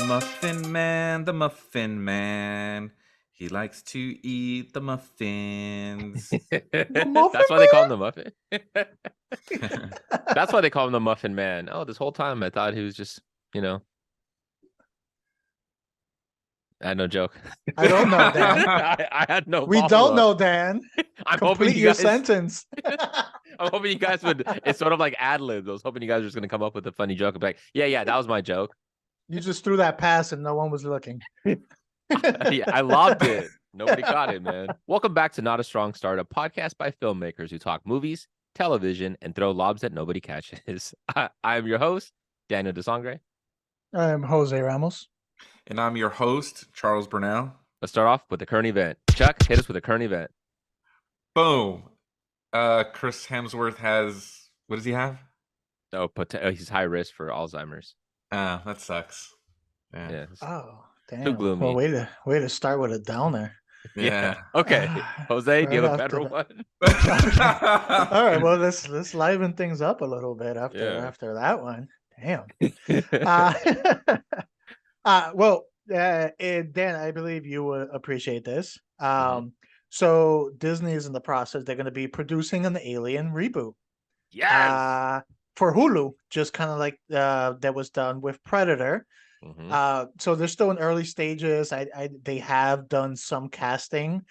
The Muffin Man. He likes to eat the muffins. The Muffin That's why they call him the Man? Muffin. That's why they call him the Muffin Man. Oh, this whole time I thought he was just, I had no joke. I don't know, Dan. I had no We don't follow-up. know, Dan. I'm hoping Complete you your guys. sentence. I'm hoping you guys would. It's sort of like ad libs. I was hoping you guys were just gonna come up with a funny joke. Like, yeah, that was my joke. You just threw that pass and no one was looking. Yeah, I loved it. Nobody caught it, man. Welcome back to Not a Strong Start, a podcast by filmmakers who talk movies, television, and throw lobs that nobody catches. I'm your host, Daniel de Sangre. I'm Jose Ramos. And I'm your host, Charles Bernal. Let's start off with the current event. Chuck, hit us with a current event. Boom. Chris Hemsworth has, what does he have? Oh, he's high risk for Alzheimer's. That sucks. Yeah. Oh, damn. Too gloomy. Well, way to start with a downer. Yeah. Okay. Jose, do you have a Right better after one? All right. Well, let's liven things up a little bit after that one. Damn. Dan, I believe you would appreciate this. So Disney is in the process. They're going to be producing an Alien reboot. Yes. For Hulu, just kind of like that was done with Predator. So they're still in early stages. They have done some casting.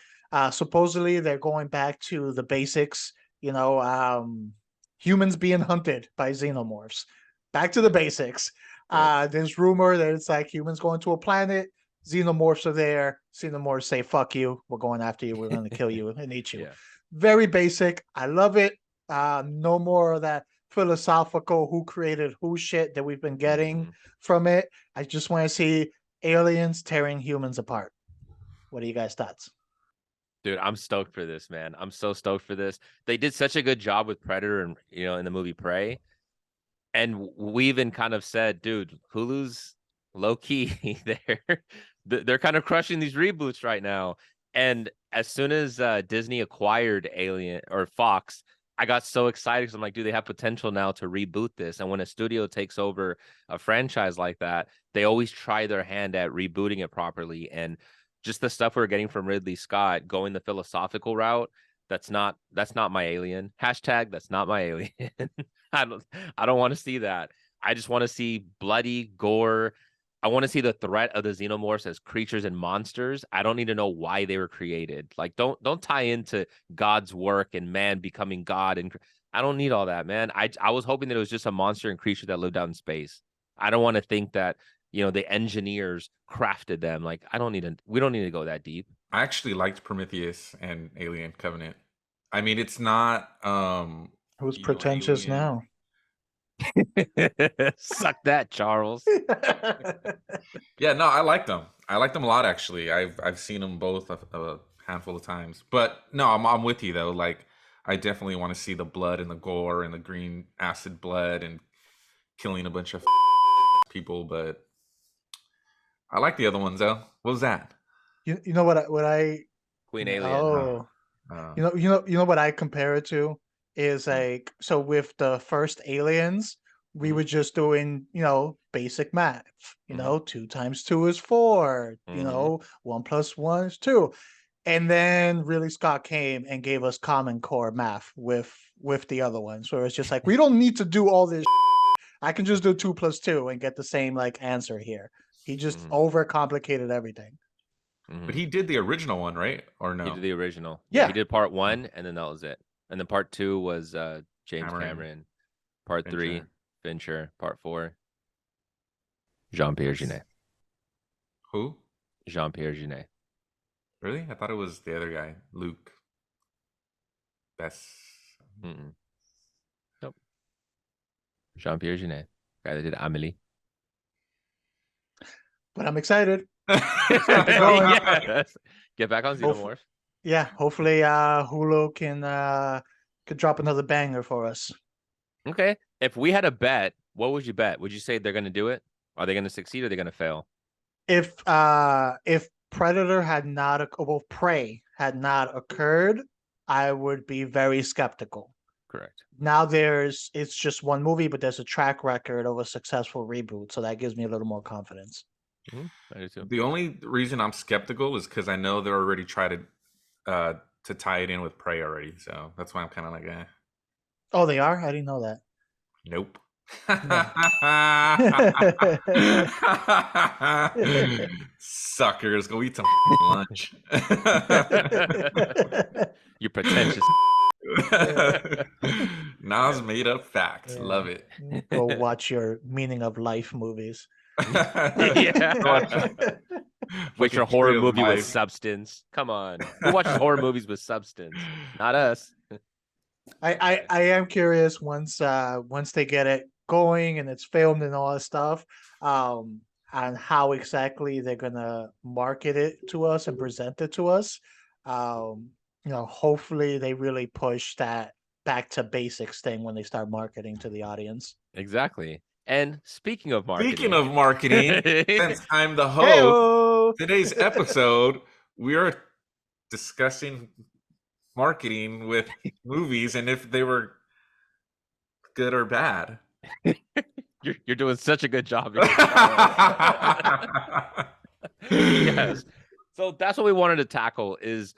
Supposedly they're going back to the basics. Humans being hunted by xenomorphs. Back to the basics. There's rumor that it's like humans going to a planet, xenomorphs are there, xenomorphs say, fuck you, we're going after you, we're going to kill you and eat you. Very basic. I love it. No more of that philosophical who created who shit that we've been getting from it. I just want to see aliens tearing humans apart. What are you guys' thoughts? Dude, I'm stoked for this, man. I'm so stoked for this. They did such a good job with Predator and in the movie Prey. And we even kind of said, dude, Hulu's low key. They're kind of crushing these reboots right now. And as soon as Disney acquired Alien or Fox, I got so excited because I'm like, dude, they have potential now to reboot this. And when a studio takes over a franchise like that, they always try their hand at rebooting it properly. And just the stuff we're getting from Ridley Scott, going the philosophical route, that's not my Alien. Hashtag that's not my Alien. I don't want to see that. I just want to see bloody gore. I want to see the threat of the xenomorphs as creatures and monsters. I don't need to know why they were created. Like, don't tie into God's work and man becoming God. And I don't need all that, man. I was hoping that it was just a monster and creature that lived out in space. I don't want to think that, the engineers crafted them. Like, we don't need to go that deep. I actually liked Prometheus and Alien Covenant. I mean, it's not who's pretentious now? Suck that, Charles. Yeah, no, I like them. I like them a lot, actually. I've seen them both a handful of times. But no, I'm with you though. Like, I definitely want to see the blood and the gore and the green acid blood and killing a bunch of people. But I like the other ones though. What was that? You know what I Queen Alien. Oh, you know what I compare it to is like, so with the first Aliens, we were just doing, basic math, 2 times 2 is 4, 1 plus 1 is 2. And then really Scott came and gave us Common Core math with the other ones, where it's just like, we don't need to do all this. I can just do 2 plus 2 and get the same answer here. He just overcomplicated everything. But he did the original one, right? Or no? He did the original. Yeah. He did part 1, and then that was it. And then part 2 was James Cameron. Part Fincher. 3, Fincher. Part 4, Jean-Pierre Jeunet. Who? Jean-Pierre Jeunet. Really? I thought it was the other guy, Luke. That's. Nope. Jean-Pierre Jeunet, guy that did Amélie. But I'm excited. Yes. Get back on Xenomorph. Yeah, hopefully Hulu can drop another banger for us. Okay. If we had a bet, what would you bet? Would you say they're going to do it? Are they going to succeed or are they going to fail? If Predator had not, Prey had not occurred, I would be very skeptical. Correct. Now it's just one movie, but there's a track record of a successful reboot, so that gives me a little more confidence. I do too. The only reason I'm skeptical is because I know they're already trying to tie it in with Prey already. So that's why I'm kind of like, eh. Oh, they are? I didn't know that. Nope. No. Suckers, go eat some lunch. You pretentious. Nas made up facts. Yeah. Love it. Go watch your meaning of life movies. Yeah. Which are Fucking horror Tree of movie with Life. substance. Come on. Who watches horror movies with substance? Not us. I am curious once they get it going and it's filmed and all that stuff, on how exactly they're gonna market it to us and present it to us. Hopefully they really push that back to basics thing when they start marketing to the audience. Exactly. And speaking of Speaking marketing, of marketing, since I'm the host, Hey-o! today's episode, we are discussing marketing with movies and if they were good or bad. you're doing such a good job. Yes. So that's what we wanted to tackle is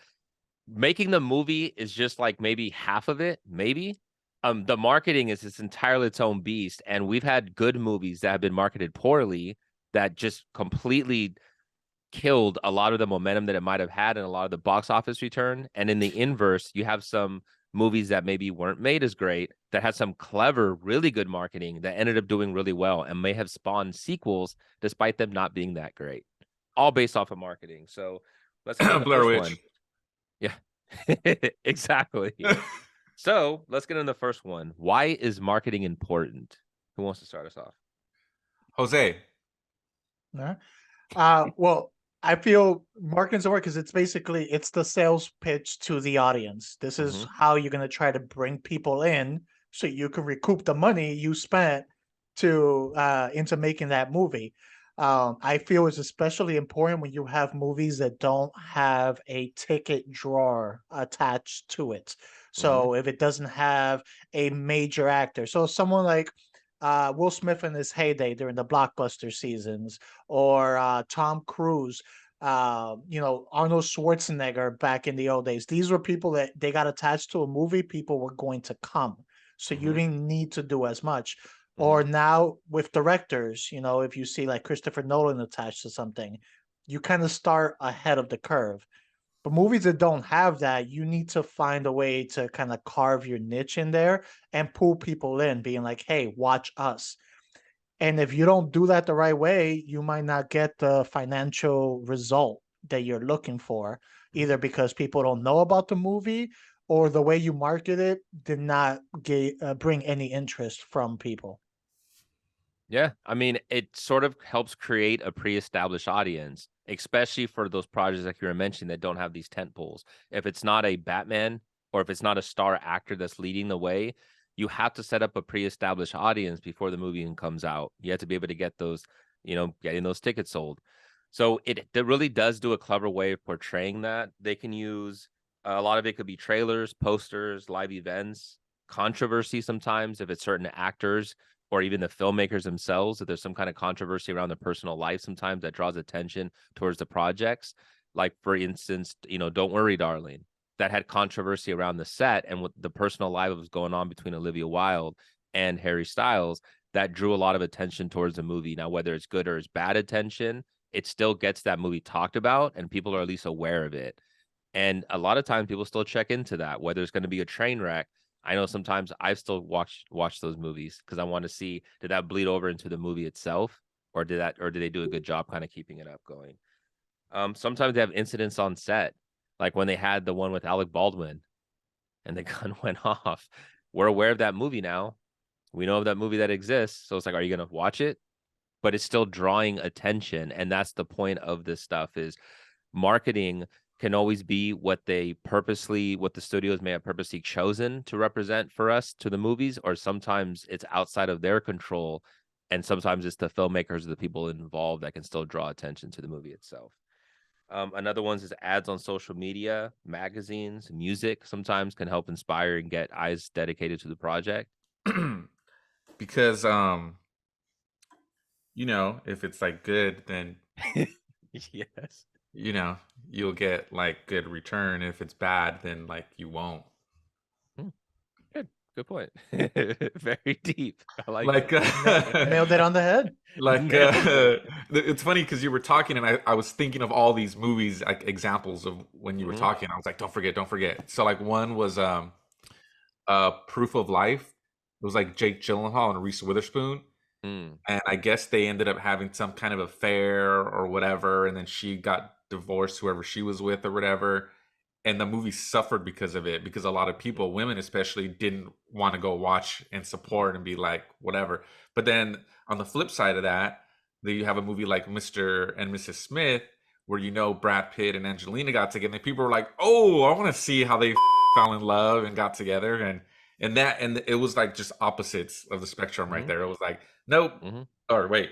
making the movie is just like maybe half of it, maybe. The marketing is it's entirely its own beast. And we've had good movies that have been marketed poorly that just completely killed a lot of the momentum that it might have had and a lot of the box office return. And in the inverse, you have some movies that maybe weren't made as great that had some clever, really good marketing that ended up doing really well and may have spawned sequels despite them not being that great. All based off of marketing. So let's get into the Blair first Witch. one. Yeah, exactly. So let's get into the first one. Why is marketing important? Who wants to start us off? Jose. Well, I feel marketing's work because it's the sales pitch to the audience. This is how you're gonna try to bring people in so you can recoup the money you spent to into making that movie. I feel it's especially important when you have movies that don't have a ticket drawer attached to it. So if it doesn't have a major actor, so someone like Will Smith in his heyday during the blockbuster seasons, or Tom Cruise, Arnold Schwarzenegger back in the old days. These were people that they got attached to a movie, people were going to come. So you didn't need to do as much. Or now with directors, if you see like Christopher Nolan attached to something, you kind of start ahead of the curve. But movies that don't have that, you need to find a way to kind of carve your niche in there and pull people in, being like, hey, watch us. And if you don't do that the right way, you might not get the financial result that you're looking for, either because people don't know about the movie or the way you market it did not bring any interest from people. Yeah, I mean, it sort of helps create a pre-established audience, especially for those projects like you were mentioning that don't have these tent poles. If it's not a Batman or if it's not a star actor that's leading the way, you have to set up a pre-established audience before the movie even comes out. You have to be able to get those, getting those tickets sold. So it really does do a clever way of portraying that. They can use a lot of it could be trailers, posters, live events, controversy sometimes if it's certain actors or even the filmmakers themselves, if there's some kind of controversy around their personal life sometimes that draws attention towards the projects. Like, for instance, Don't Worry, Darling, that had controversy around the set and what the personal life was going on between Olivia Wilde and Harry Styles that drew a lot of attention towards the movie. Now, whether it's good or it's bad attention, it still gets that movie talked about and people are at least aware of it. And a lot of times people still check into that, whether it's going to be a train wreck. I know sometimes I still watch those movies because I want to see, did that bleed over into the movie itself, or did they do a good job kind of keeping it up going? Sometimes they have incidents on set, like when they had the one with Alec Baldwin and the gun went off. We're aware of that movie now. We know of that movie that exists. So it's like, are you going to watch it? But it's still drawing attention. And that's the point of this stuff is marketing can always be what the studios may have purposely chosen to represent for us to the movies, or sometimes it's outside of their control. And sometimes it's the filmmakers or the people involved that can still draw attention to the movie itself. Another one is ads on social media, magazines, music sometimes can help inspire and get eyes dedicated to the project. Because if it's like good, then Yes. you know, you'll get like good return. If it's bad, then like you won't. Good point. Very deep. I like Like, it. Nailed it on the head. like Nailed it. it's funny because you were talking and I was thinking of all these movies, like examples of when you were Hmm. talking. I was like, don't forget, don't forget. So like one was Proof of Life. It was like Jake Gyllenhaal and Reese Witherspoon. Mm, And I guess they ended up having some kind of affair or whatever, and then she got divorced, whoever she was with or whatever. And the movie suffered because of it, because a lot of people, women especially, didn't want to go watch and support and be like, whatever. But then on the flip side of that, then you have a movie like Mr. and Mrs. Smith, where Brad Pitt and Angelina got together, and people were like, "Oh, I want to see how they fell in love and got together," and it was like just opposites of the spectrum right mm-hmm, there. It was like, nope, mm-hmm. or wait,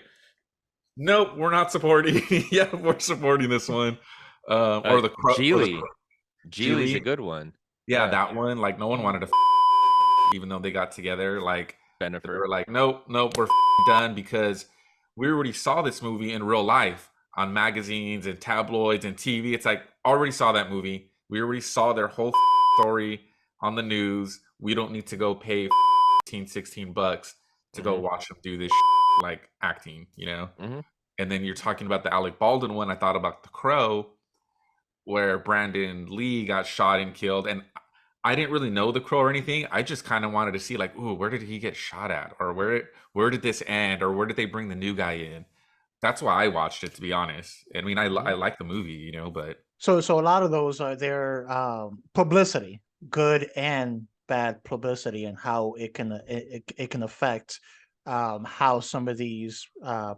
nope, we're not supporting. Yeah, we're supporting this one. Or the Crow, or the Geely's a Geely. good one. Yeah, Yeah. that one. Like no one wanted to, even though they got together. Like they Bennifer. were like, nope, nope, we're done because we already saw this movie in real life on magazines and tabloids and TV. It's like already saw that movie. We already saw their whole story on the news. We don't need to go pay 15, $16 to go Mm-hmm, watch them do this like acting, mm-hmm, And then you're talking about the Alec Baldwin one. I thought about The Crow, where Brandon Lee got shot and killed. And I didn't really know The Crow or anything. I just kind of wanted to see like, ooh, where did he get shot at? Or where did this end? Or where did they bring the new guy in? That's why I watched it, to be honest. I mean, mm-hmm, I like the movie, but So a lot of those are their publicity, good and bad publicity, and how it can affect how some of these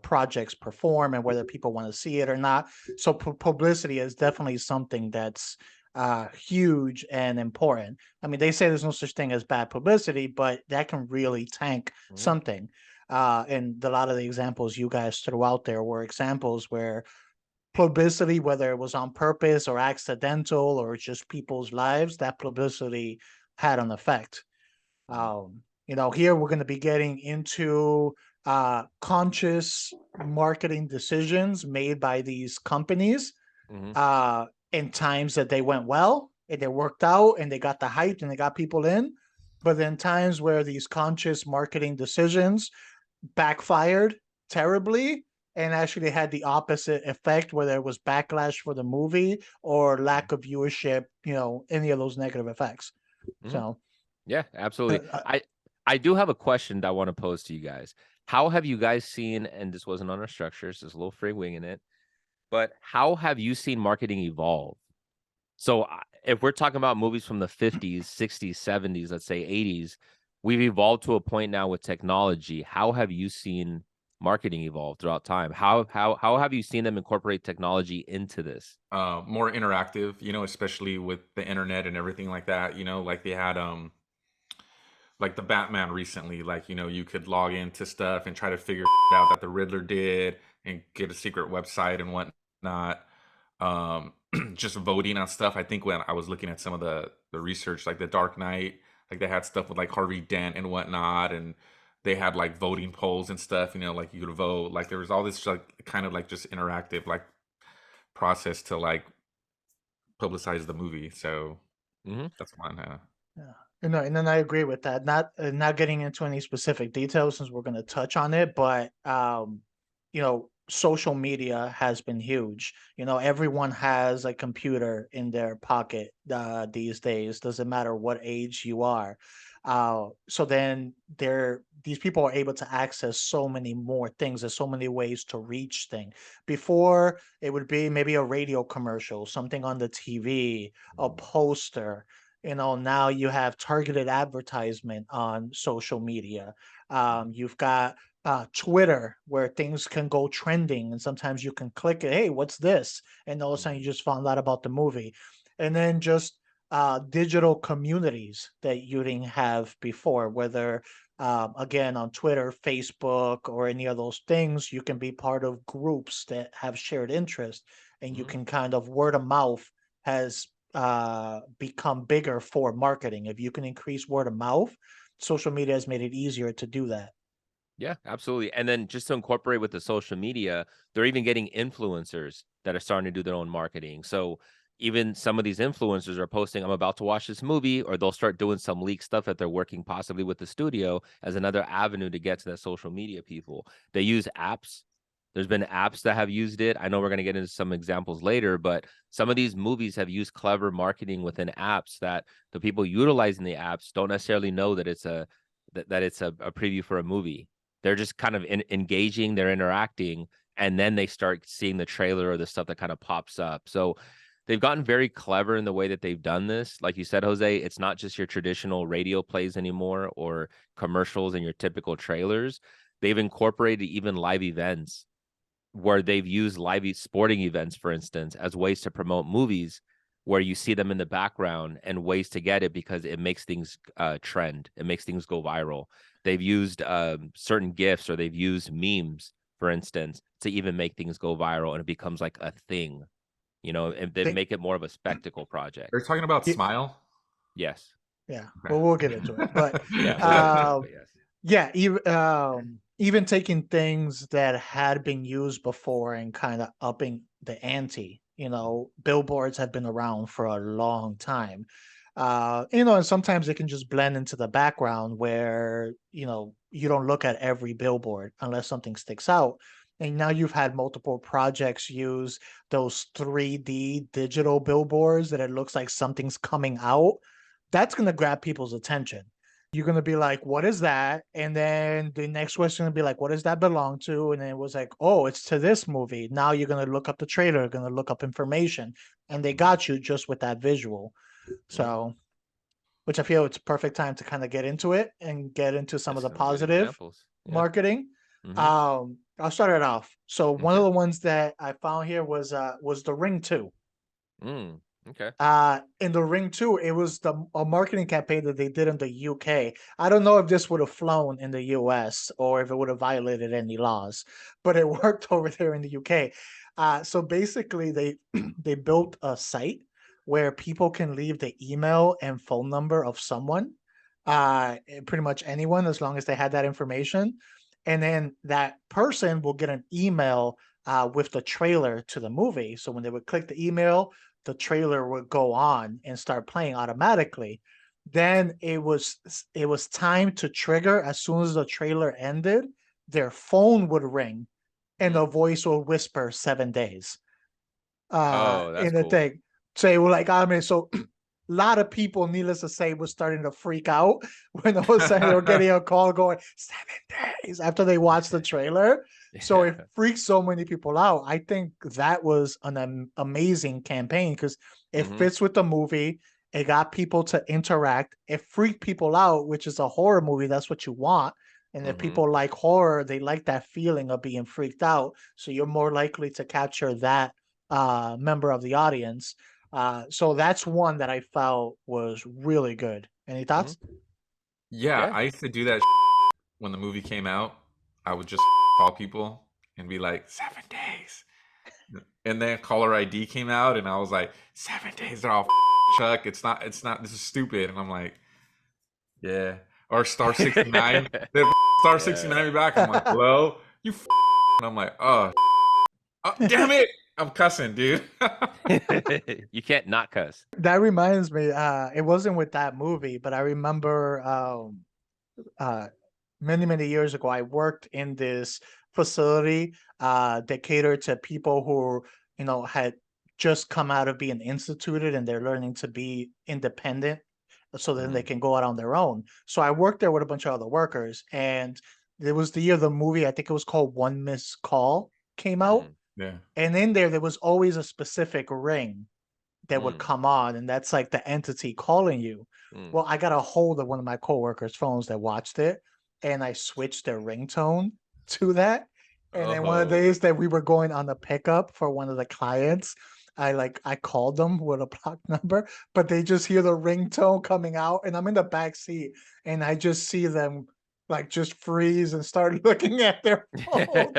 projects perform and whether people want to see it or not. So publicity is definitely something that's huge and important. I mean, they say there's no such thing as bad publicity, but that can really tank mm-hmm, something. And a lot of the examples you guys threw out there were examples where publicity, whether it was on purpose or accidental or just people's lives, that publicity had an effect. Here we're going to be getting into conscious marketing decisions made by these companies mm-hmm, in times that they went well and they worked out and they got the hype and they got people in. But then times where these conscious marketing decisions backfired terribly and actually had the opposite effect, whether it was backlash for the movie or lack of viewership, any of those negative effects. mm-hmm. So, Yeah, uh, absolutely. uh, I do have a question that I want to pose to you guys. How have you guys seen, and this wasn't on our structures, there's a little free wing in it, but how have you seen marketing evolve? So if we're talking about movies from the 50s, 60s, 70s, let's say 80s, we've evolved to a point now with technology. How have you seen marketing evolve throughout time? How have you seen them incorporate technology into this? more interactive, especially with the internet and everything like that. Like they had like the Batman recently, like you could log into stuff and try to figure out that the Riddler did and get a secret website and whatnot. Just voting on stuff. I think when I was looking at some of the research, like the Dark Knight, like they had stuff with like Harvey Dent and whatnot, and they had like voting polls and stuff. Like you could vote. Like there was all this like kind of like just interactive like process to like publicize the movie. So Mm-hmm. that's one. yeah. And then I agree with that. Not getting into any specific details since we're going to touch on it, but social media has been huge. Everyone has a computer in their pocket these days. Doesn't matter what age you are. So then these people are able to access so many more things. There's so many ways to reach things. Before it would be maybe a radio commercial, something on the TV, a poster. Now you have targeted advertisement on social media. You've got Twitter where things can go trending and sometimes you can click it. Hey, what's this? And all of a sudden you just found out about the movie. And then just digital communities that you didn't have before, whether again on Twitter, Facebook, or any of those things, you can be part of groups that have shared interest and you Mm-hmm. can kind of word of mouth has become bigger for marketing. If you can increase word of mouth, social media has made it easier to do that. Yeah, absolutely. And then just to incorporate with the social media, they're even getting influencers that are starting to do their own marketing. So even some of these influencers are posting, I'm about to watch this movie, or they'll start doing some leak stuff that they're working possibly with the studio as another avenue to get to that social media people. They use apps. There's been apps that have used it. I know we're going to get into some examples later, but some of these movies have used clever marketing within apps that the people utilizing the apps don't necessarily know that it's a preview for a movie. They're just kind of engaging, they're interacting, and then they start seeing the trailer or the stuff that kind of pops up. So they've gotten very clever in the way that they've done this. Like you said, Jose, it's not just your traditional radio plays anymore or commercials and your typical trailers. They've incorporated even live events where they've used live sporting events, for instance, as ways to promote movies where you see them in the background and ways to get it because it makes things trend. It makes things go viral. They've used certain GIFs or they've used memes, for instance, to even make things go viral and it becomes like a thing, and they make it more of a spectacle project. They're talking about Smile? Yes. Yeah. Okay. Well, we'll get into it. But Yeah, we'll get into it, but yes. yeah, even taking things that had been used before and kind of upping the ante. Billboards have been around for a long time. And sometimes it can just blend into the background where, you don't look at every billboard unless something sticks out. And now you've had multiple projects use those 3D digital billboards that it looks like something's coming out. That's going to grab people's attention. You're going to be like, what is that? And then the next question will be like, what does that belong to? And then it was like, oh, it's to this movie. Now you're going to look up the trailer, going to look up information. And they got you just with that visual. So, which I feel it's a perfect time to kind of get into it and get into some of the positive marketing. I'll start it off. So one of the ones that I found here was The Ring 2. Okay. In The Ring 2, it was a marketing campaign that they did in the UK. I don't know if this would have flown in the US or if it would have violated any laws, but it worked over there in the UK. So basically, they built a site where people can leave the email and phone number of someone, pretty much anyone, as long as they had that information. And then that person will get an email with the trailer to the movie. So when they would click the email, the trailer would go on and start playing automatically. Then it was time to trigger. As soon as the trailer ended, their phone would ring and the voice will whisper 7 days. That's in the cool. thing. So it was like, so a lot of people, needless to say, was starting to freak out when all of a sudden they were getting a call going 7 days after they watched the trailer. So it freaked so many people out. I think that was an amazing campaign because it fits with the movie. It got people to interact. It freaked people out, which is a horror movie. That's what you want. And if people like horror, they like that feeling of being freaked out. So you're more likely to capture that member of the audience. So that's one that I felt was really good. Any thoughts? Yeah, I used to do that when the movie came out. I would just call people and be like, 7 days. And then caller ID came out and I was like, 7 days, they're all Chuck. It's not, this is stupid. And I'm like, yeah. Or star 69. Then star 69 me back. I'm like, hello? You and I'm like, oh, damn it. I'm cussing, dude. You can't not cuss. That reminds me, it wasn't with that movie, but I remember many years ago, I worked in this facility that catered to people who, had just come out of being instituted and they're learning to be independent so then they can go out on their own. So I worked there with a bunch of other workers, and it was the year the movie, I think it was called One Missed Call, came out. Yeah. And in there was always a specific ring that would come on, and that's like the entity calling you. Well, I got a hold of one of my coworkers' phones that watched it, and I switched their ringtone to that. And then one of the days that we were going on a pickup for one of the clients, I called them with a block number, but they just hear the ringtone coming out, and I'm in the back seat, and I just see them just freeze and start looking at their phone.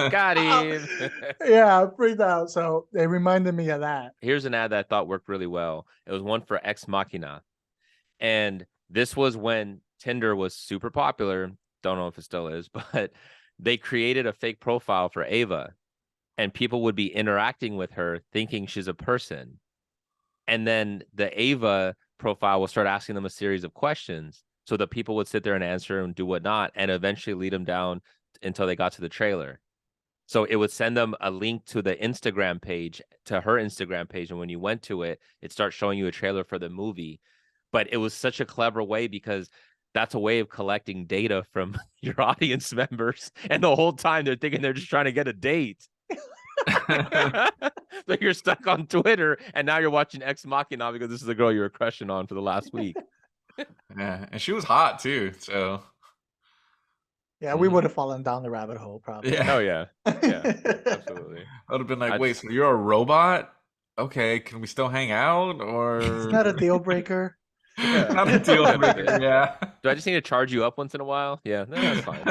Got him. Yeah, freaked out. So they reminded me of that. Here's an ad that I thought worked really well. It was one for Ex Machina. And this was when Tinder was super popular. don't know if it still is, but they created a fake profile for Ava, and people would be interacting with her thinking she's a person. And then the Ava profile will start asking them a series of questions. So the people would sit there and answer and do whatnot, and eventually lead them down until they got to the trailer. So it would send them a link to the Instagram page, to her Instagram page. And when you went to it, it starts showing you a trailer for the movie. But it was such a clever way because that's a way of collecting data from your audience members. And the whole time they're thinking they're just trying to get a date. So you're stuck on Twitter and now you're watching Ex Machina because this is the girl you were crushing on for the last week. Yeah, and she was hot too. So yeah, we would have fallen down the rabbit hole probably. Oh yeah, yeah, absolutely. I would have been like, wait, so you're a robot? Okay, can we still hang out? Or It's not a deal breaker. not a deal breaker. Yeah. Do I just need to charge you up once in a while? Yeah, no, that's fine.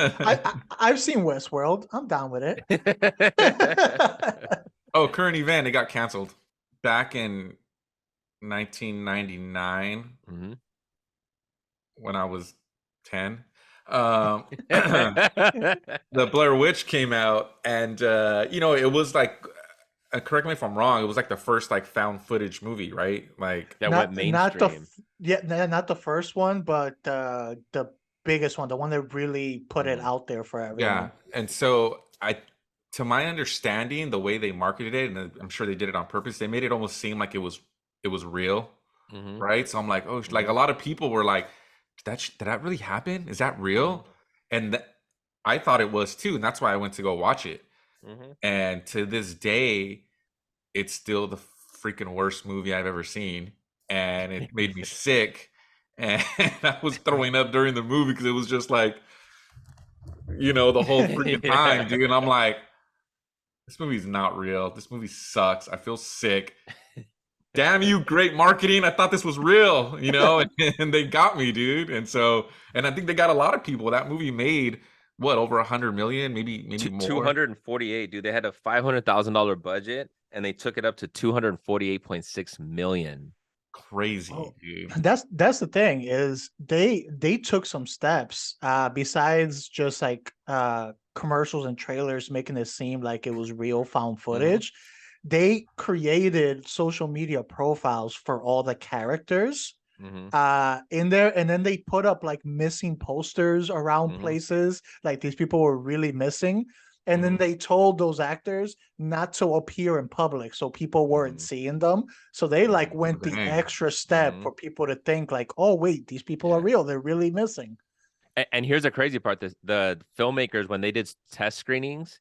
I've seen Westworld. I'm down with it. Oh, current event, it got canceled back in 1999 when I was 10. The Blair Witch came out, and it was like, correct me if I'm wrong, it was like the first like found footage movie, right? Like that went mainstream. Not the first one, but the biggest one, the one that really put it out there for everyone. Yeah, and so to my understanding, the way they marketed it, and I'm sure they did it on purpose, they made it almost seem like it was real, right? So I'm like, oh, like a lot of people were like, did that really happen? Is that real? And I thought it was too, and that's why I went to go watch it. And to this day, it's still the freaking worst movie I've ever seen, and it made me sick, and I was throwing up during the movie because it was just like, the whole freaking time, dude. And I'm like, this movie's not real. This movie sucks. I feel sick. Damn you, great marketing. I thought this was real, and they got me, dude. And I think they got a lot of people. That movie made what, over 100 million, maybe more. 248, dude. They had a $500,000 budget and they took it up to 248.6 million. Crazy, dude. That's the thing, is they took some steps besides just like commercials and trailers making it seem like it was real found footage. They created social media profiles for all the characters in there, and then they put up like missing posters around places, like these people were really missing, and then they told those actors not to appear in public so people weren't seeing them. So they like went the extra step for people to think like, oh wait, these people are real, they're really missing. And here's the crazy part: the filmmakers, when they did test screenings,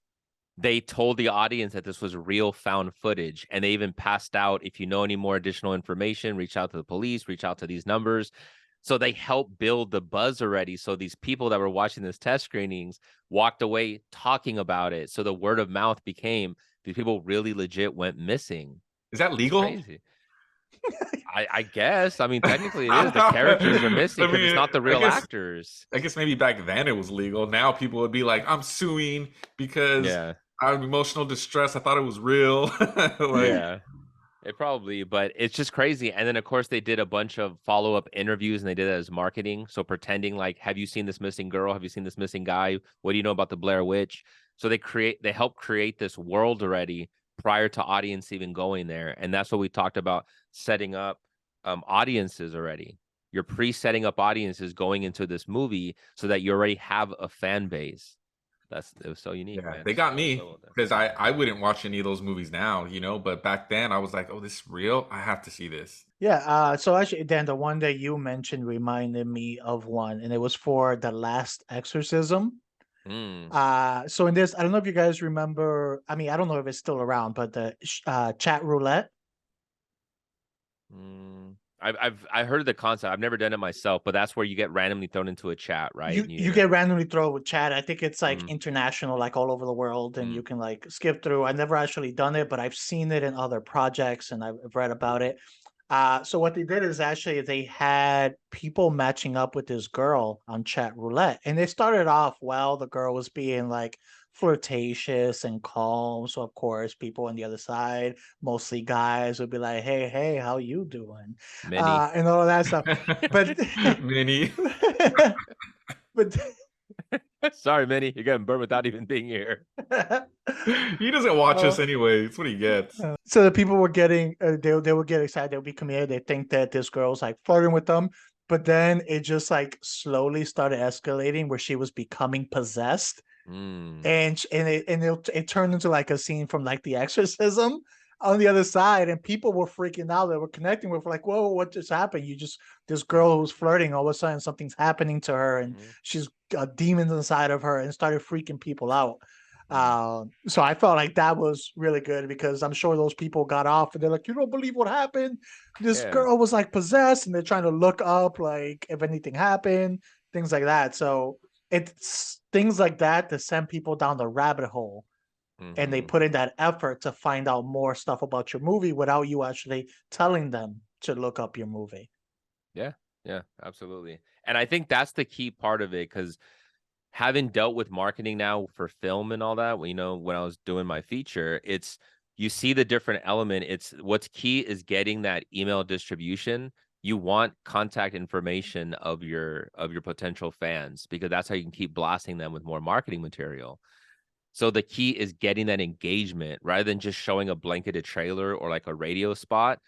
they told the audience that this was real found footage, and they even passed out, if you know any more additional information, reach out to the police, reach out to these numbers. So they helped build the buzz already. So these people that were watching this test screenings walked away talking about it. So the word of mouth became, these people really legit went missing. Is that legal? Crazy. I guess. I mean, technically it is. The characters are missing because it's not the real actors. I guess maybe back then it was legal. Now people would be like, I'm suing because I'm emotional distress. I thought it was real. Yeah, it probably, but it's just crazy. And then of course they did a bunch of follow-up interviews, and they did it as marketing. So pretending like, have you seen this missing girl? Have you seen this missing guy? What do you know about the Blair Witch? So they help create this world already prior to audience even going there. And that's what we talked about, setting up audiences already. You're pre-setting up audiences going into this movie so that you already have a fan base. It was so unique. Yeah, man. They got me because I wouldn't watch any of those movies now, but back then I was like, oh, this is real. I have to see this. Yeah. So actually, Dan, the one that you mentioned reminded me of one, and it was for The Last Exorcism. So in this, I don't know if you guys remember, I mean, I don't know if it's still around, but the chat roulette. I heard of the concept. I've never done it myself, but that's where you get randomly thrown into a chat, right? You get randomly thrown with chat. I think it's like international, like all over the world, and you can like skip through. I've never actually done it, but I've seen it in other projects and I've read about it. So what they did is actually they had people matching up with this girl on chat roulette, and they started off well. The girl was being like flirtatious and calm, so of course people on the other side, mostly guys, would be like, hey, how you doing, and all of that stuff. But Mini. Sorry, Minnie, you're getting burned without even being here. He doesn't watch us anyway. That's what he gets. So the people were getting, they would get excited. They would be committed. They think that this girl's like flirting with them, but then it just like slowly started escalating where she was becoming possessed, and it turned into like a scene from like The Exorcism on the other side, and people were freaking out. They were connecting with like, whoa, what just happened? This girl who's flirting, all of a sudden something's happening to her, and she's got demons inside of her, and started freaking people out. So I felt like that was really good because I'm sure those people got off and they're like, you don't believe what happened. This girl was like possessed, and they're trying to look up like if anything happened, things like that. So it's things like that to send people down the rabbit hole. And they put in that effort to find out more stuff about your movie without you actually telling them to look up your movie. Yeah, absolutely. And I think that's the key part of it, because having dealt with marketing now for film and all that, when I was doing my feature, you see the different element. It's what's key is getting that email distribution. You want contact information of your potential fans, because that's how you can keep blasting them with more marketing material. So the key is getting that engagement rather than just showing a blanketed trailer or like a radio spot.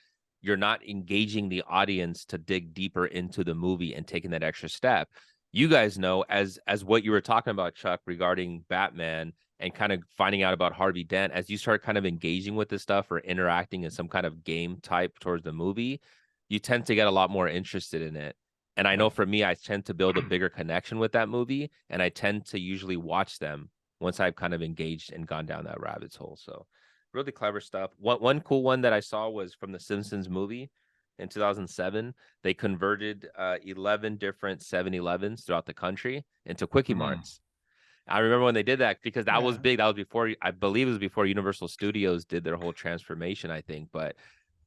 You're not engaging the audience to dig deeper into the movie and taking that extra step. You guys know, as what you were talking about, Chuck, regarding Batman and kind of finding out about Harvey Dent, as you start kind of engaging with this stuff or interacting in some kind of game type towards the movie, you tend to get a lot more interested in it. And I know for me, I tend to build a bigger connection with that movie, and I tend to usually watch them once I've kind of engaged and gone down that rabbit hole. So really clever stuff. One cool one that I saw was from the Simpsons movie in 2007. They converted 11 different 7-Elevens throughout the country into Quickie Marts. I remember when they did that, because that was big. That was before, I believe it was before Universal Studios did their whole transformation, I think. But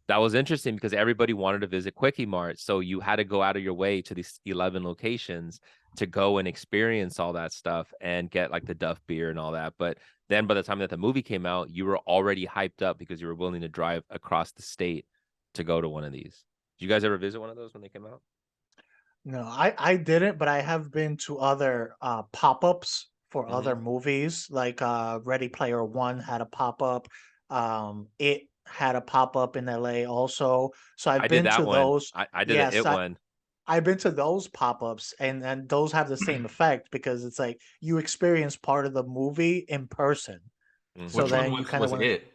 that was interesting because everybody wanted to visit Quickie Mart. So you had to go out of your way to these 11 locations to go and experience all that stuff and get like the Duff beer and all that. But then by the time that the movie came out, you were already hyped up because you were willing to drive across the state to go to one of these. Did you guys ever visit one of those when they came out? No, I didn't, but I have been to other pop-ups for other movies. Like Ready Player One had a pop-up. It had a pop-up in LA also. So I've been to those. I did the It one. I've been to those pop-ups, and those have the same effect because it's like you experience part of the movie in person. So Which then one you kind of was it?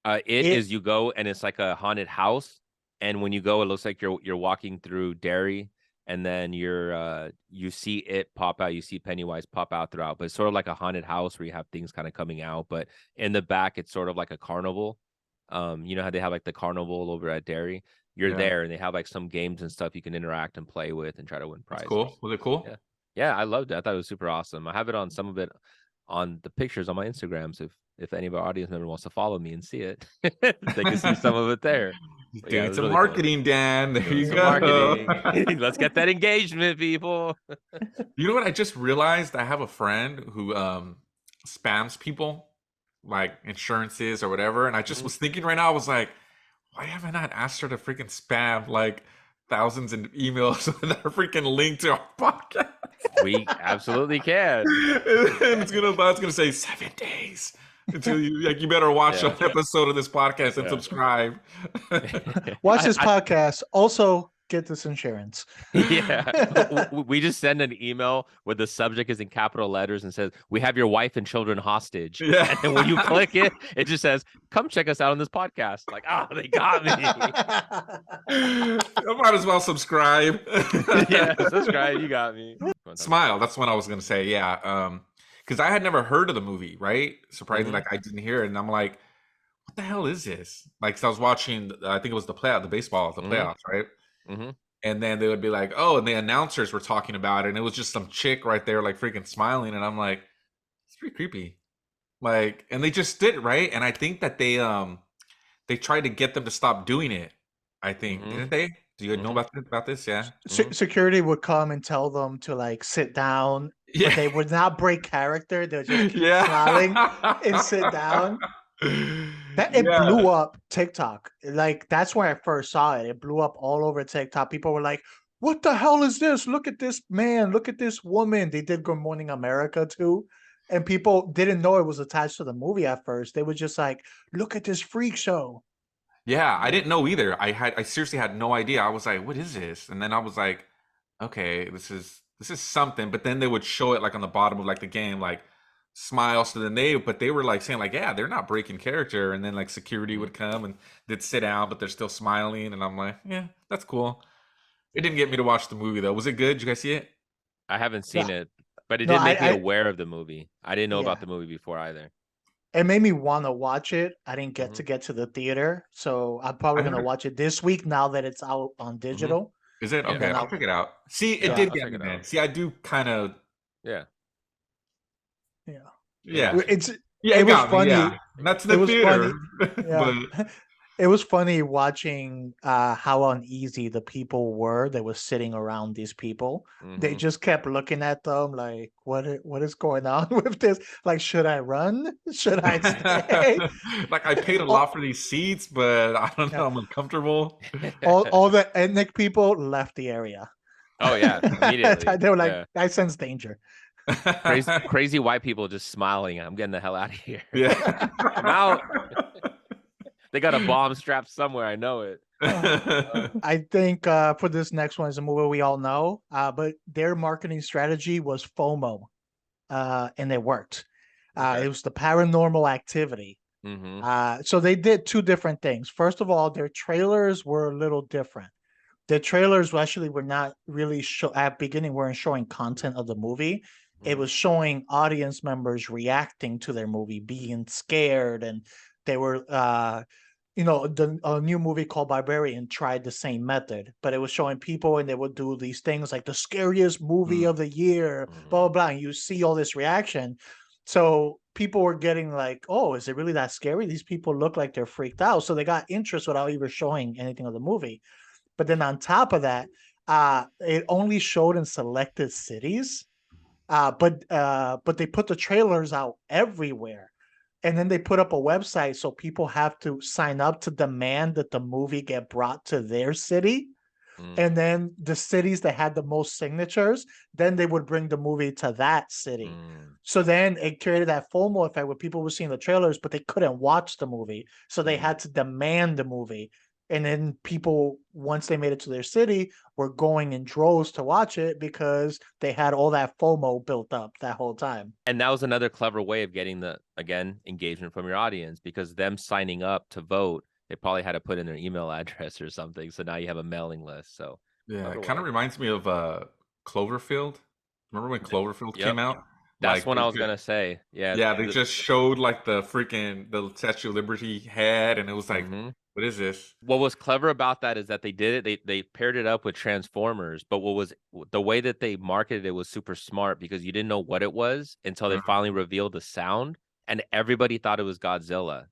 It is, you go and it's like a haunted house, and when you go, it looks like you're walking through Derry, and then you see it pop out, you see Pennywise pop out throughout, but it's sort of like a haunted house where you have things kind of coming out, but in the back it's sort of like a carnival. You know how they have like the carnival over at Derry? You're there, and they have like some games and stuff you can interact and play with and try to win prizes. That's cool. Was it cool? Yeah, I loved it. I thought it was super awesome. I have it on some of it on the pictures on my Instagram. So if any of our audience member wants to follow me and see it, they can see some of it there. Doing some marketing, cool. Dan. There you go. Marketing. Let's get that engagement, people. You know what? I just realized I have a friend who spams people, like insurances or whatever. And I just was thinking right now, I was like, why have I not asked her to freaking spam like thousands in emails with a freaking link to our podcast? We absolutely can. And it's gonna say 7 days until you better watch an episode of this podcast and subscribe. Watch this podcast. Also get this insurance. We just send an email where the subject is in capital letters and says, we have your wife and children hostage. And then when you click it, it just says, come check us out on this podcast. Like, they got me. I might as well subscribe. Subscribe. You got me. Smile. That's what I was gonna say. Because I had never heard of the movie, right? Surprisingly, like I didn't hear it, and I'm like, what the hell is this? Like, so I was watching, I think it was the playoffs, right? And then they would be like, oh, and the announcers were talking about it, and it was just some chick right there, like freaking smiling, and I'm like, it's pretty creepy. Like, and they just did it, right? And I think that they tried to get them to stop doing it. I think, didn't they? Do you know about this? Yeah. Security would come and tell them to like sit down. But they would not break character. They'll just keep smiling and sit down. It blew up TikTok. Like, that's where I first saw it. It blew up all over TikTok. People were like, what the hell is this? Look at this man. Look at this woman. They did Good Morning America too. And people didn't know it was attached to the movie at first. They were just like, look at this freak show. Yeah, I didn't know either. I seriously had no idea. I was like, what is this? And then I was like, okay, this is something. But then they would show it like on the bottom of like the game, like smile. So then they were like saying like, yeah, they're not breaking character. And then like security would come and they'd sit down, but they're still smiling. And I'm like, yeah, that's cool. It didn't get me to watch the movie though. Was it good? Did you guys see it? I haven't seen it, but it No, did make me aware of the movie. I didn't know about the movie before either. It made me want to watch it. I didn't get Mhm. to get to the theater, so I'm probably I gonna watch it this week now that it's out on digital. Is it? Yeah. Okay, I'll check it out. See, it Yeah, did I'll get check me, it man. out. See, I do kind of. Yeah. Yeah. Yeah. It's Yeah, it it was got me. funny. Yeah. Not to It the was theater, funny. Yeah. but It was funny watching how uneasy the people were that was sitting around these people. They Mhm. just kept looking at them like, what is going on with this? Like, should I run? Should I stay? like I paid a all, lot for these seats, but I don't yeah, know. I'm uncomfortable. all the ethnic people left the area. Oh yeah, immediately. They were like, Yeah. I sense danger. Crazy white people just smiling. I'm getting the hell out of here. Yeah. I'm out. They got a bomb strapped somewhere. I know it. I think for this next one is a movie we all know, but their marketing strategy was FOMO, and it worked. Okay. It was the Paranormal Activity. Mm-hmm. So they did two different things. First of all, their trailers were a little different. The trailers actually were not really at beginning weren't showing content of the movie. It was showing audience members reacting to their movie, being scared, and they were a new movie called Barbarian tried the same method, but it was showing people and they would do these things like the scariest movie of the year, blah blah blah. And you see all this reaction. So people were getting like, oh, is it really that scary? These people look like they're freaked out. So they got interest without even showing anything of the movie. But then on top of that, it only showed in selected cities. But they put the trailers out everywhere. And then they put up a website so people have to sign up to demand that the movie get brought to their city. And then the cities that had the most signatures, then they would bring the movie to that city. So then it created that FOMO effect where people were seeing the trailers, but they couldn't watch the movie. So they had to demand the movie. And then people, once they made it to their city, were going in droves to watch it because they had all that FOMO built up that whole time. And that was another clever way of getting the, again, engagement from your audience, because them signing up to vote, they probably had to put in their email address or something. So now you have a mailing list. So yeah, it kind of reminds me of Cloverfield. Remember when Cloverfield came out? That's Like what I was gonna say. Yeah. Yeah, they just showed like the Statue of Liberty head, and it was like, what is this? What was clever about that is that they did it. They paired it up with Transformers, but what was the way that they marketed it was super smart, because you didn't know what it was until they finally revealed the sound, and everybody thought it was Godzilla.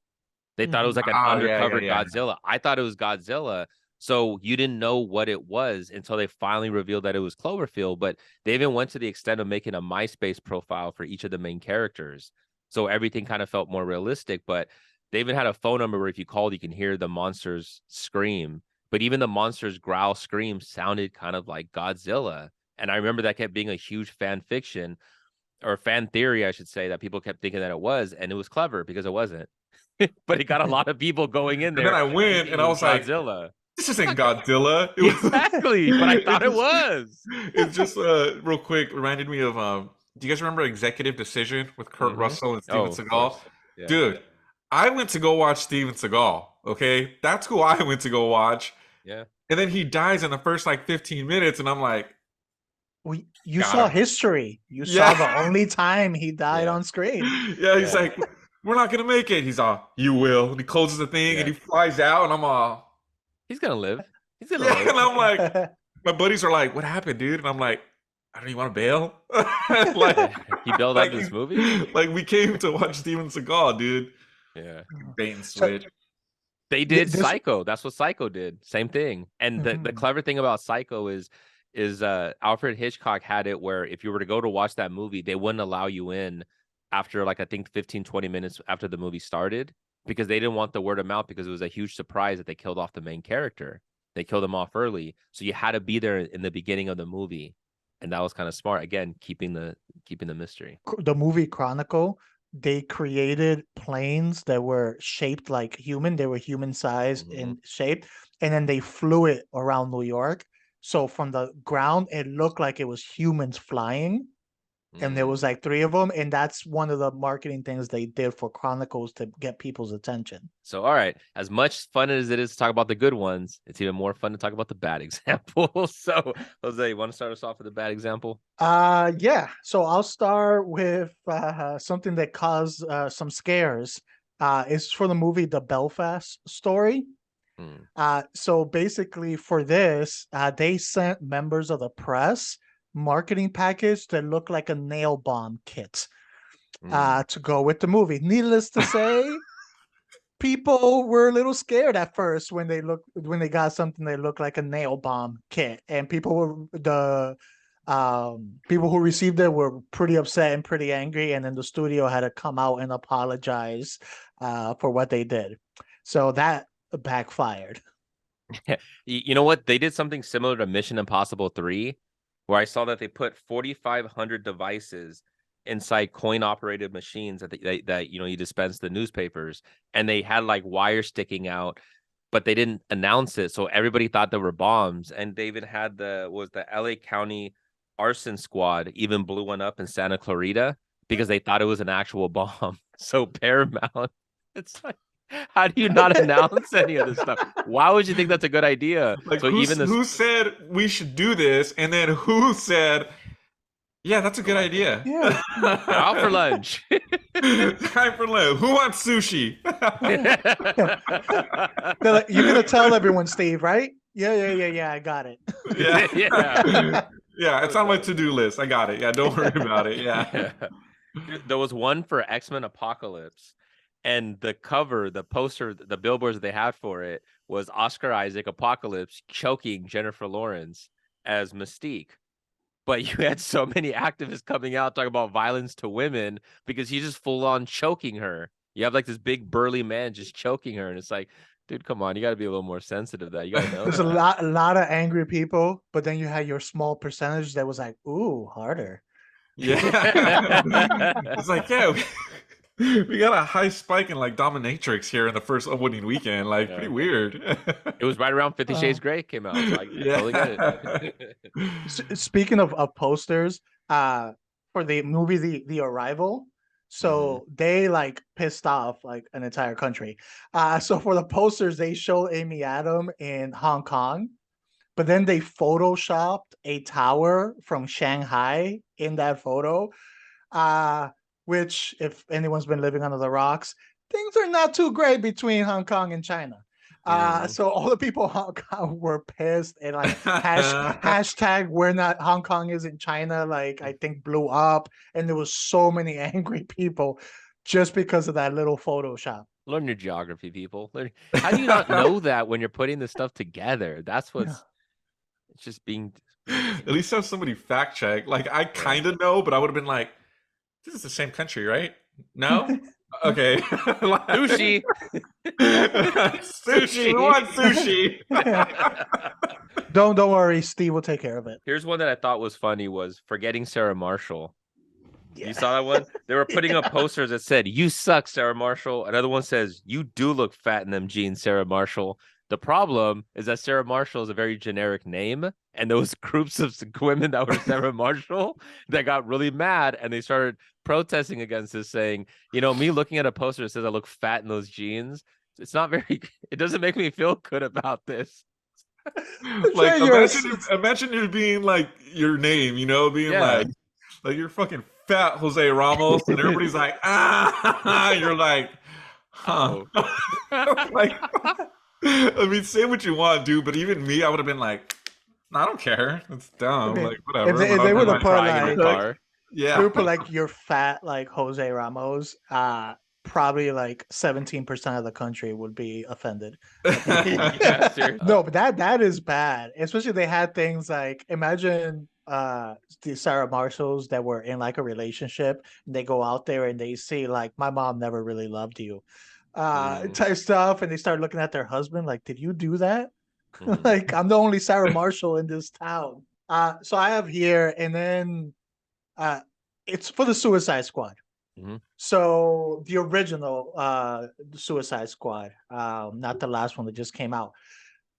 They thought it was like an undercover Godzilla. I thought it was Godzilla. So you didn't know what it was until they finally revealed that it was Cloverfield. But they even went to the extent of making a MySpace profile for each of the main characters. So everything kind of felt more realistic. But they even had a phone number where if you called, you can hear the monsters scream. But even the monsters growl scream sounded kind of like Godzilla. And I remember that kept being a huge fan fiction, or fan theory, I should say, that people kept thinking that it was. And it was clever because it wasn't. But it got a lot of people going in there. And then I went and I was Godzilla. Like, this isn't Godzilla. Exactly, but I thought it was. It's just real quick, reminded me of do you guys remember Executive Decision with Kurt Russell and Steven Seagal? Yeah. Dude, I went to go watch Steven Seagal. Okay, that's who I went to go watch. Yeah. And then he dies in the first like 15 minutes, and I'm like, you saw history. You saw the only time he died on screen. Yeah, he's like, we're not gonna make it. He's all, you will. And he closes the thing and he flies out, and I'm all, he's gonna live. He's gonna live. And I'm like, my buddies are like, what happened, dude? And I'm like, I don't even want to bail. Like he bailed out this movie. Like we came to watch Steven Seagal, dude. Yeah, bait and switch. They did Psycho. That's what Psycho did. Same thing. And the clever thing about Psycho is Alfred Hitchcock had it where if you were to go to watch that movie, they wouldn't allow you in after like I think 15-20 minutes after the movie started, because they didn't want the word of mouth, because it was a huge surprise that they killed off the main character. They killed him off early, so you had to be there in the beginning of the movie, and that was kind of smart. Again, keeping the mystery. The movie Chronicle, they created planes that were shaped like human. They were human size in shape, and then they flew it around New York. So from the ground, it looked like it was humans flying. And there was like 3 of them, and that's one of the marketing things they did for Chronicles to get people's attention. So, all right, as much fun as it is to talk about the good ones, it's even more fun to talk about the bad examples. So, Jose, you want to start us off with a bad example? Yeah. So I'll start with something that caused some scares. It's for the movie The Belfast Story. So basically for this, they sent members of the press marketing package that looked like a nail bomb kit to go with the movie. Needless to say, people were a little scared at first when they got something that looked like a nail bomb kit, and people who received it were pretty upset and pretty angry, and then the studio had to come out and apologize for what they did. So that backfired. You know what? They did something similar to Mission Impossible 3, where I saw that they put 4,500 devices inside coin-operated machines that you dispense the newspapers, and they had like wires sticking out, but they didn't announce it, so everybody thought they were bombs. And they even had the LA County arson squad even blew one up in Santa Clarita because they thought it was an actual bomb. So Paramount, it's like, how do you not announce any of this stuff? Why would you think that's a good idea? Like, so who said we should do this, and then who said, yeah, that's a good idea. Yeah. Out for lunch. Time for lunch. Who wants sushi? They're like, you're gonna tell everyone, Steve, right? Yeah. I got it. Yeah, it's on my to-do list. I got it. Yeah, don't worry about it. Yeah. There was one for X-Men Apocalypse, and the cover, the poster, the billboards that they had for it was Oscar Isaac Apocalypse choking Jennifer Lawrence as Mystique. But you had so many activists coming out talking about violence to women because he's just full on choking her. You have like this big burly man just choking her, and it's like, dude, come on, you got to be a little more sensitive. That you got to know. There's a lot of angry people, but then you had your small percentage that was like, ooh, harder. Yeah. It's like, yeah, we got a high spike in like dominatrix here in the first opening weekend. Like, pretty weird. It was right around 50 Shades Grey came out. So I totally get it. Speaking of posters, for the movie The Arrival, so they like pissed off like an entire country. So for the posters, they showed Amy Adams in Hong Kong, but then they photoshopped a tower from Shanghai in that photo. Which, if anyone's been living under the rocks, things are not too great between Hong Kong and China. So all the people in Hong Kong were pissed, and like hashtag we're not Hong Kong isn't China, like I think blew up, and there was so many angry people just because of that little Photoshop. Learn your geography, people. How do you not know that when you're putting this stuff together? That's what's it's just being. At least have somebody fact check. Like, I kind of know, but I would have been like, this is the same country, right? No? Okay. Sushi. Sushi. Who wants sushi? Don't worry, Steve will take care of it. Here's one that I thought was funny was Forgetting Sarah Marshall. Yeah. You saw that one? They were putting up posters that said, "You suck, Sarah Marshall." Another one says, "You do look fat in them jeans, Sarah Marshall." The problem is that Sarah Marshall is a very generic name, and those groups of women that were Sarah Marshall that got really mad, and they started protesting against this, saying, me looking at a poster that says I look fat in those jeans, it doesn't make me feel good about this. Like, imagine it being like your name, being like you're fucking fat Jose Ramos, and everybody's like, you're like, huh. Like, I mean, say what you want, dude, but even me, I would have been like, no, I don't care. It's dumb. Like, whatever. If they would have put like, yeah, they would put like you're fat like Jose Ramos, probably like 17% of the country would be offended. No, but that is bad. Especially they had things like, imagine the Sarah Marshalls that were in like a relationship, and they go out there and they see like, my mom never really loved you. Type stuff, and they start looking at their husband like, did you do that? Mhm. Like I'm the only Sarah Marshall in this town. So I have here, and then it's for the Suicide Squad. Mhm. So the original Suicide Squad, not the last one that just came out.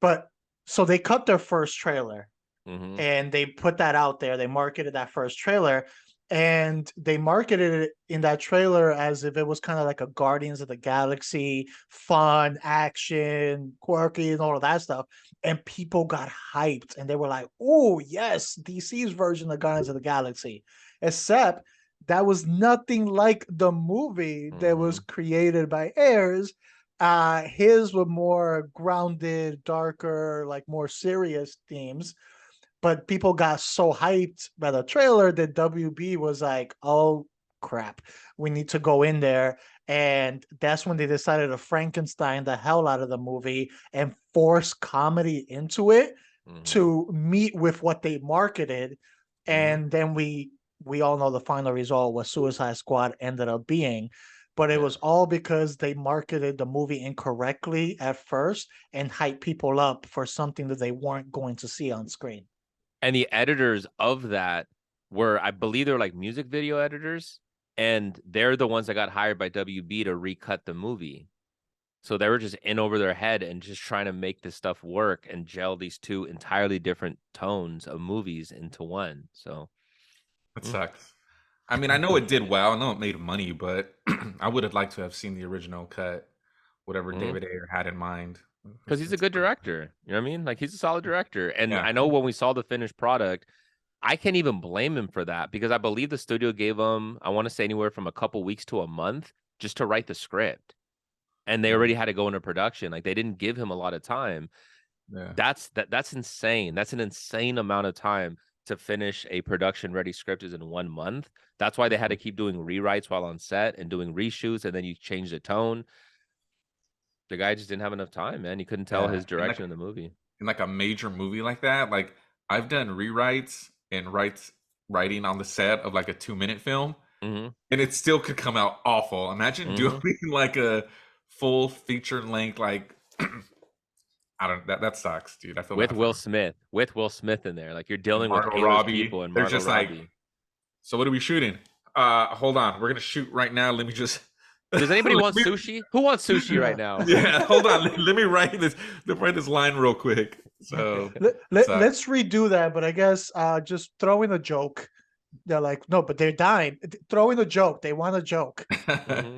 But so they cut their first trailer Mhm. and they put that out there. They marketed that first trailer, and they marketed it in that trailer as if it was kind of like a Guardians of the Galaxy, fun, action, quirky, and all of that stuff. And people got hyped, and they were like, "Oh yes, DC's version of Guardians of the Galaxy." Except that was nothing like the movie that was Mhm. created by Ayers. His were more grounded, darker, like more serious themes, but people got so hyped by the trailer that WB was like, "Oh crap, we need to go in there." And that's when they decided to Frankenstein the hell out of the movie and force comedy into it Mhm. to meet with what they marketed. Mhm. And then we all know the final result was Suicide Squad ended up being. But it Yeah. was all because they marketed the movie incorrectly at first and hyped people up for something that they weren't going to see on screen. And the editors of that were, I believe, they're like music video editors, and they're the ones that got hired by WB to recut the movie. So they were just in over their head and just trying to make this stuff work and gel these two entirely different tones of movies into one. So It mm, sucks. I mean, I know it did well. I know it made money, but I would have liked to have seen the original cut, whatever mm. David Ayer had in mind. Because he's a It's good director. You know what I mean? Like he's a solid director. And yeah, I know when we saw the finished product, I can't even blame him for that because I believe the studio gave him, I want to say anywhere from a couple weeks to a month just to write the script. And they already mm, had to go into production. Like they didn't give him a lot of time. yeah. That's insane. That's an insane amount of time to finish a production ready script is in 1 month. That's why they had to Mhm. keep doing rewrites while on set and doing reshoots, and then you change the tone. The guy just didn't have enough time, man. You couldn't tell Yeah, his direction in the movie. in like a major movie like that, like I've done rewrites and writing on the set of like a 2 minute film, Hmm. and it still could come out awful. Imagine doing Hmm. like a full feature length, like I don't that sucks, dude. I feel With bad for Will him. Smith, in there, like you're And dealing with Margot A-list Robbie, people and they're Margot just like, Robbie. so what are we shooting? Hold on, we're gonna shoot right now. Let me just Does let anybody want me sushi? Who wants sushi right Yeah. now? yeah, hold on. Let me write this line real quick. So it sucks. Let's redo that, but I guess just throw in a joke. They're like, no, but they're dying. Throw in a joke. They want a joke. Hmm.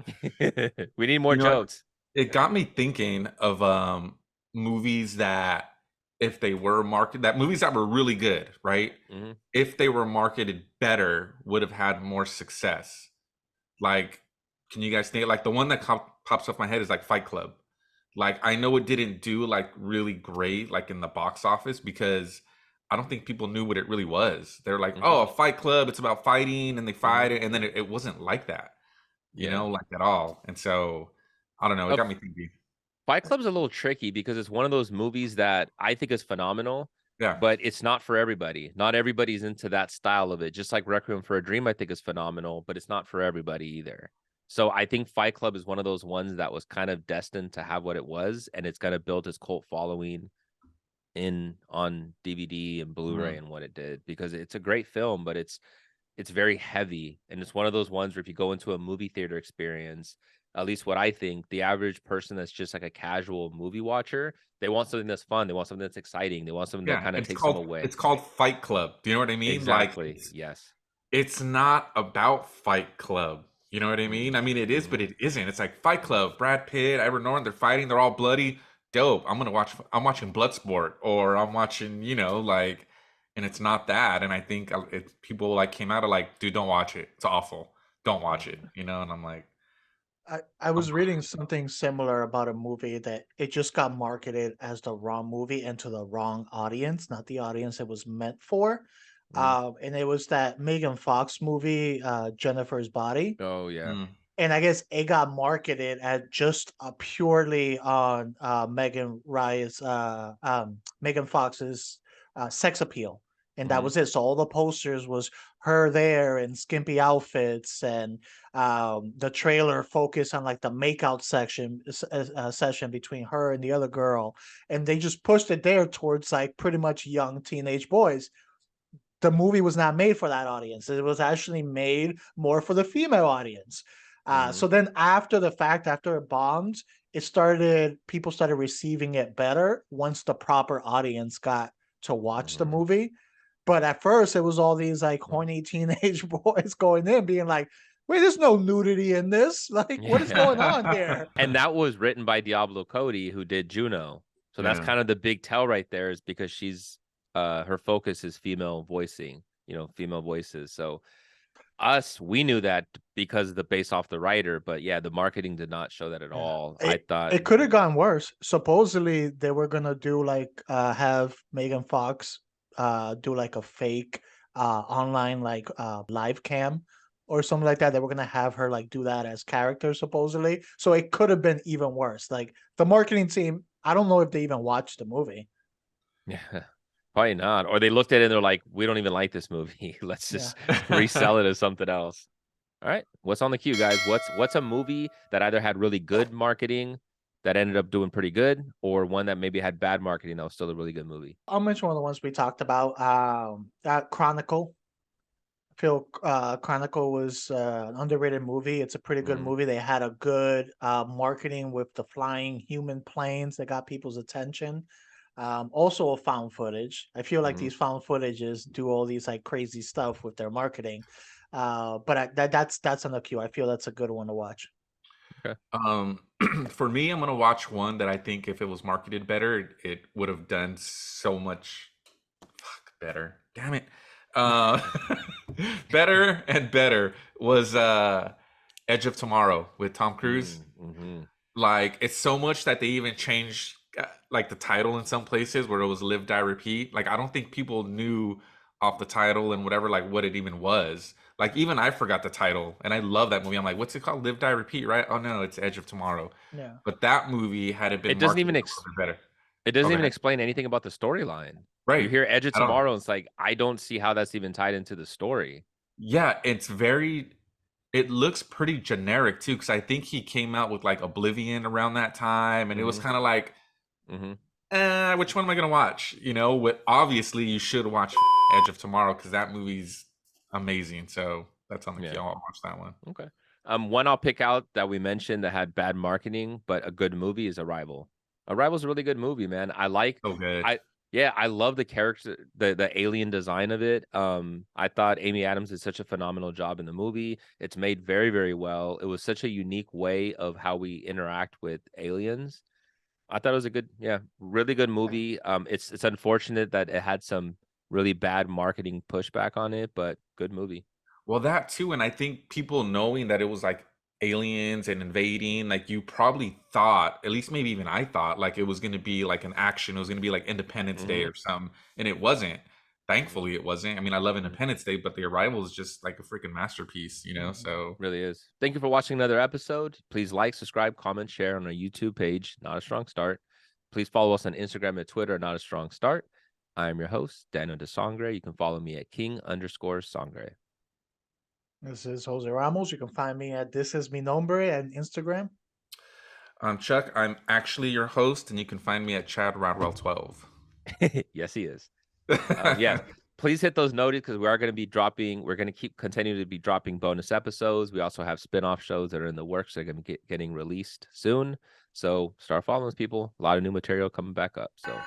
We need more You know what? jokes. It got me thinking of movies that if they were marketed, that movies that were really good, right? Hmm. If they were marketed better, would have had more success. Like, can you guys think like the one that pops off my head is like Fight Club. Like, I know it didn't do like really great like in the box office because I don't think people knew what it really was. They're like, Hmm. oh, a Fight Club, it's about fighting and they Hmm. fight it, and then it wasn't like that, Yeah. like at all. And so I don't know, it A got me thinking. Fight Club's a little tricky because it's one of those movies that I think is phenomenal, Yeah. but it's not for everybody. Not everybody's into that style of it. Just like Requiem for a Dream, I think is phenomenal, but it's not for everybody either. So I think Fight Club is one of those ones that was kind of destined to have what it was, and it's gonna build its cult following in on DVD and Blu-ray Mhm. and what it did because it's a great film, but it's very heavy, and it's one of those ones where if you go into a movie theater experience, at least what I think, the average person that's just like a casual movie watcher, they want something that's fun, they want something that's exciting, they want something that Yeah, kind of it's takes them called away. it's called Fight Club. Do you know what I mean? Like Exactly. Yes. it's not about Fight Club. You know what I Mm-hmm. mean? I mean it is, Mm-hmm. but it isn't. It's like Fight Club, Brad Pitt, Edward Norton, they're fighting, they're all bloody. Dope. I'm watching Bloodsport, or I'm watching, like, and it's not that. And I think people like came out of like, dude, don't watch it. It's awful. Don't watch it. And I'm like, I was reading something similar about a movie that it just got marketed as the wrong movie and to the wrong audience, not the audience it was meant for. Mm-hmm. And it was that Megan Fox movie, Jennifer's Body. Oh yeah. mm, And I guess it got marketed as just purely on Megan Fox's sex appeal. and that was it. So all the posters was her there in skimpy outfits, and the trailer focused on like the makeout session between her and the other girl, and they just pushed it there towards like pretty much young teenage boys. The movie was not made for that audience. It was actually made more for the female audience. So then after the fact, after it bombed, people started receiving it better once the proper audience got to watch the movie. But at first it was all these like horny teenage boys going in being like, wait, there's no nudity in this. Like, what is going on here? And that was written by Diablo Cody, who did Juno. So that's kind of the big tell right there, is because she's her focus is female voicing, female voices. So we knew that because based off the writer, but yeah, the marketing did not show that at all. I thought it could have gone worse. Supposedly they were gonna do like have Megan Fox do like a fake online like live cam or something like that. They were gonna have her like do that as character supposedly. So it could have been even worse. Like the marketing team, I don't know if they even watched the movie. Yeah. Probably not. Or they looked at it and they're like, we don't even like this movie. Let's just resell it as something else. All right. What's on the queue, guys? What's a movie that either had really good marketing that ended up doing pretty good, or one that maybe had bad marketing that was still a really good movie? I'll mention one of the ones we talked about. Chronicle. I feel Chronicle was an underrated movie. It's a pretty good movie. They had a good marketing with the flying human planes that got people's attention. Also a found footage. I feel like these found footages do all these like crazy stuff with their marketing. But that's on the queue. I feel that's a good one to watch. Okay. For me, I'm gonna watch one that I think if it was marketed better, it would have done so much better. Damn it. Better and better was Edge of Tomorrow with Tom Cruise. Like, it's so much that they even changed like the title in some places where it was Live Die Repeat. Like, I don't think people knew off the title and whatever like what it even was. Like, even I forgot the title, and I love that movie. I'm like, what's it called? Live Die Repeat, right? Oh no, it's Edge of Tomorrow. Yeah. But that movie had it been It doesn't even better. It doesn't even explain anything about the storyline. Right. You hear Edge of Tomorrow, and it's like, I don't see how that's even tied into the story. Yeah, it looks pretty generic too, because I think he came out with like Oblivion around that time, and it was kind of like, which one am I gonna watch? Obviously you should watch Edge of Tomorrow because that movie's amazing. So that's on the queue. I'll watch that one. Okay. One I'll pick out that we mentioned that had bad marketing but a good movie is Arrival. Arrival's a really good movie, man. So good. I love the character, the alien design of it. I thought Amy Adams did such a phenomenal job in the movie. It's made very, very well. It was such a unique way of how we interact with aliens. I thought it was a good, really good movie. It's unfortunate that it had some really bad marketing pushback on it, but good movie. Well, that too, and I think people knowing that it was like aliens and invading, like you probably thought, at least maybe even I thought, like it was going to be like an action. It was going to be like Independence Day or something, and it wasn't. Thankfully, it wasn't. I mean, I love Independence Day, but The Arrival is just like a freaking masterpiece, So really is. Thank you for watching another episode. Please like, subscribe, comment, share on our YouTube page, Not a Strong Start. Please follow us on Instagram and Twitter, Not a Strong Start. I am your host, Daniel de Sangre. You can follow me at King_Sangre. This is Jose Ramos. You can find me at This Is Mi Nombre and Instagram. I'm Chuck. I'm actually your host, and you can find me at Chad Rodwell 12. Yes, he is. Please hit those notices because we are going to be dropping. We're going to continue to be dropping bonus episodes. We also have spin-off shows that are in the works. They're going to be getting released soon. So start following us, people. A lot of new material coming back up. So.